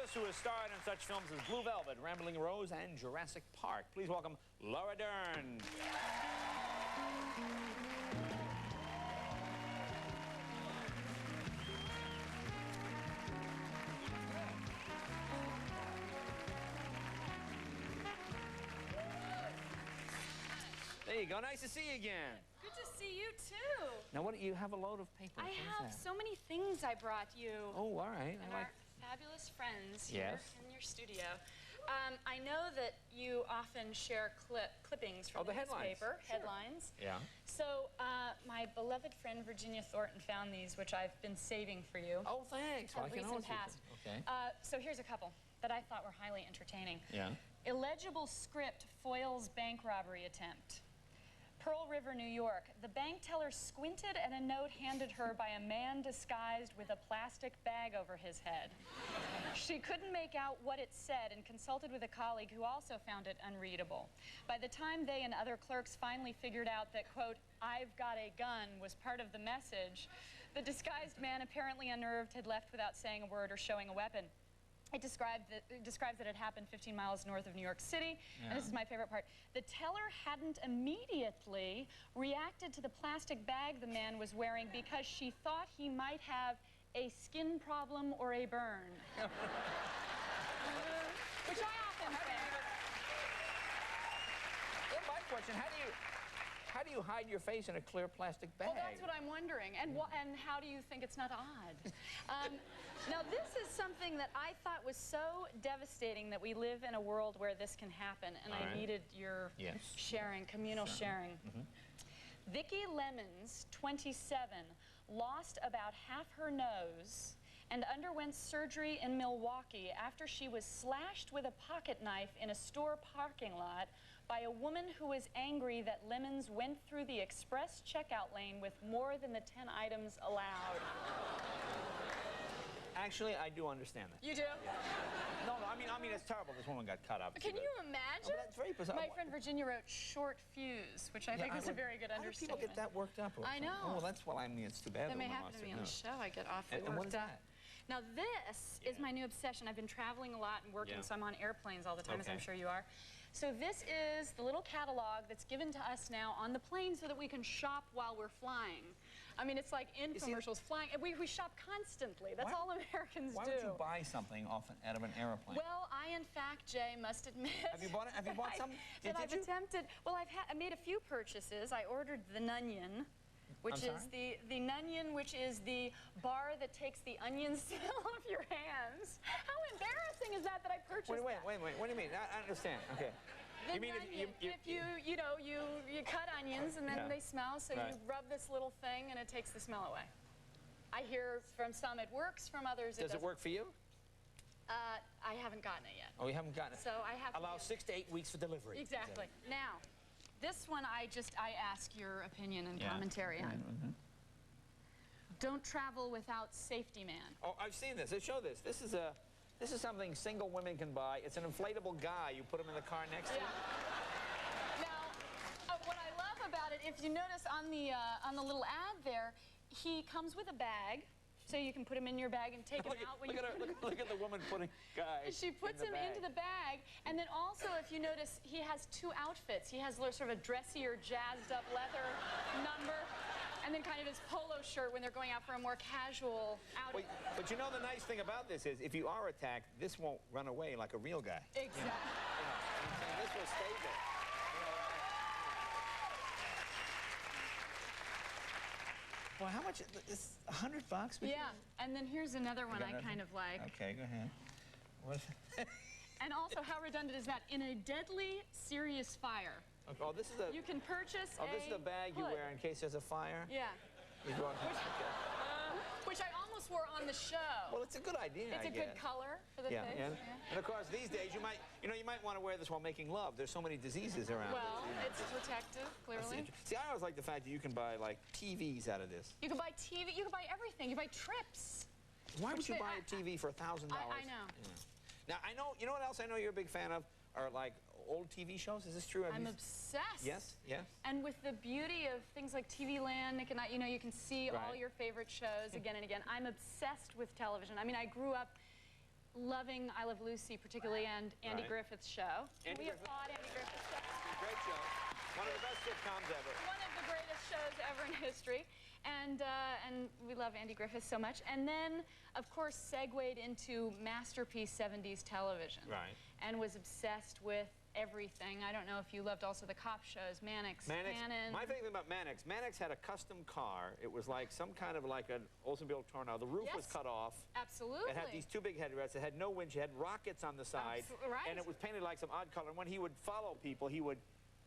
actress who has starred in such films as Blue Velvet, Rambling Rose, and Jurassic Park. Please welcome Laura Dern. There you go. Nice to see you again. Good to see you, too. Now, what do you have? A load of paper. I have so many things I brought you. Oh, all right. And our fabulous friends here in your studio. I know that you often share clippings from the newspaper, headlines. Yeah. So my beloved friend Virginia Thornton found these, which I've been saving for you. Oh, thanks. Well, I can always past. Okay. So here's a couple that I thought were highly entertaining. Yeah. Illegible script foils bank robbery attempt. Pearl River, New York. The bank teller squinted at a note handed her by a man disguised with a plastic bag over his head. She couldn't make out what it said and consulted with a colleague who also found it unreadable. By the time they and other clerks finally figured out that, quote, "I've got a gun" was part of the message, the disguised man, apparently unnerved, had left without saying a word or showing a weapon. It describes that it happened 15 miles north of New York City. Yeah. And this is my favorite part. The teller hadn't immediately reacted to the plastic bag the man was wearing because she thought he might have a skin problem or a burn. Which I often think. Well, my question, how do you hide your face in a clear plastic bag? Well, that's what I'm wondering. And how do you think it's not odd? Now, this is something that I thought was so devastating that we live in a world where this can happen, and I needed your sharing, communal sharing. Vicki Lemons, 27, lost about half her nose and underwent surgery in Milwaukee after she was slashed with a pocket knife in a store parking lot by a woman who was angry that Lemons went through the express checkout lane with more than the 10 items allowed. Actually, I do understand that. You do? Yeah. No, I mean, it's terrible. This woman got cut up. Can you imagine? Oh, that's very bizarre. My friend Virginia wrote "short fuse," which I think is a very good understatement. How do people get that worked up? I know. Oh, well, that's what I mean. It's too bad. That may happen to me on the show. I get awfully worked up. And what is that? Now, this is my new obsession. I've been traveling a lot and working, so I'm on airplanes all the time, as I'm sure you are. So this is the little catalog that's given to us now on the plane so that we can shop while we're flying. I mean, it's like infomercials flying. We shop constantly. That's all Americans do. Why would you buy something out of an airplane? Well, I, in fact, Jay, must admit... Have you bought it? Have you bought some? I've attempted... Well, I made a few purchases. I ordered the Nunion, which is the Nunion, which is the bar that takes the onions off your hands. How embarrassing is that I purchased that? Wait. What do you mean? I understand. Okay. You mean if you cut onions and then they smell, so you rub this little thing and it takes the smell away. I hear from some it works, from others it doesn't. Does it work for you? I haven't gotten it yet. Oh, you haven't gotten it? So I have to allow 6 to 8 weeks for delivery. Exactly. Now, this one I ask your opinion and commentary on. Don't travel without safety man. Oh, I've seen this. Let's show this. This is something single women can buy. It's an inflatable guy. You put him in the car next to you. Now, what I love about it, if you notice on the little ad there, he comes with a bag. So you can put him in your bag and take him out when look at the woman putting guys. She puts him into the bag, and then also, if you notice, he has 2 outfits. He has sort of a dressier, jazzed-up leather number, and then kind of his polo shirt when they're going out for a more casual outing. But you know the nice thing about this is, if you are attacked, this won't run away like a real guy. Exactly. This will stay there. Well, how much? It's $100. Yeah, and then here's another one I kind of like. Okay, go ahead. What? And also, how redundant is that? In a deadly, serious fire. Okay. Oh, this is a... You can purchase this is the bag you wear in case there's a fire? Yeah. Which I almost wore on the show. Well, it's a good idea, It's a good color for the face. And of course, these days, you might want to wear this while making love. There's so many diseases around. Well, it's protective, clearly. See, I always like the fact that you can buy, like, TVs out of this. You can buy TV, you can buy everything. You buy trips. Why would you buy a TV for $1,000? I know. Now, I know, you know what else I know you're a big fan of? Are, like, old TV shows. Is this true? I'm obsessed. Yes? Yes? And with the beauty of things like TV Land, Nick and I, you can see all your favorite shows again and again. I'm obsessed with television. I mean, I grew up loving I Love Lucy particularly, and Andy Right. Griffith's show. Andy We Griffith. applaud Andy Griffith's show. Great show. One of the best sitcoms ever. One of the greatest shows ever in history. And we love Andy Griffith so much. And then, of course, segued into masterpiece 70s television. Right. And was obsessed with everything. I don't know if you loved also the cop shows, Mannix, Cannon. My favorite thing about Mannix had a custom car. It was like some kind of like an Oldsmobile Tornado. The roof was Yes. cut off. Absolutely. It had these two big headrests. It had no winch. It had rockets on the side. Right. And it was painted like some odd color. And when he would follow people, he would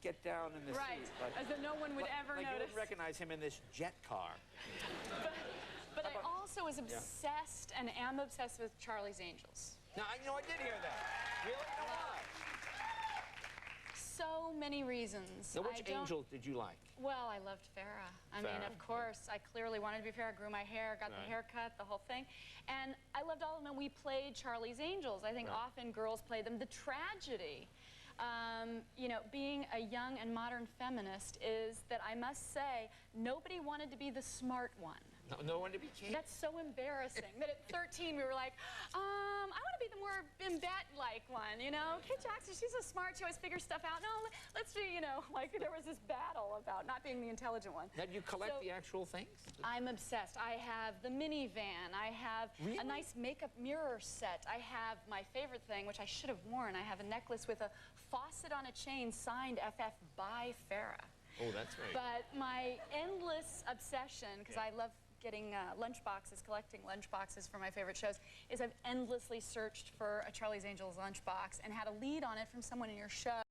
get down in the Right, seat. Like, as though no one would ever like notice. you wouldn't recognize him in this jet car. But I also was obsessed and am obsessed with Charlie's Angels. Now, I did hear that. Really? No, why? So many reasons. Now, which angels did you like? Well, I loved Farrah. I mean, of course, I clearly wanted to be Farrah. Grew my hair, got the haircut, the whole thing. And I loved all of them. We played Charlie's Angels. I think often girls play them. The tragedy, you know, being a young and modern feminist is that I must say, nobody wanted to be the smart one. No one to be king? That's so embarrassing that at 13 we were like, I want to be the more Bimbette-like one, you know? Kate Jackson, she's so smart, she always figures stuff out. No, let's do, you know, like there was this battle about not being the intelligent one. Now, do you collect the actual things? I'm obsessed. I have the minivan. I have a nice makeup mirror set. I have my favorite thing, which I should have worn. I have a necklace with a faucet on a chain signed FF by Farrah. Oh, that's right. But my endless obsession, because I love getting lunch boxes, collecting lunch boxes for my favorite shows, is I've endlessly searched for a Charlie's Angels lunch box and had a lead on it from someone in your show.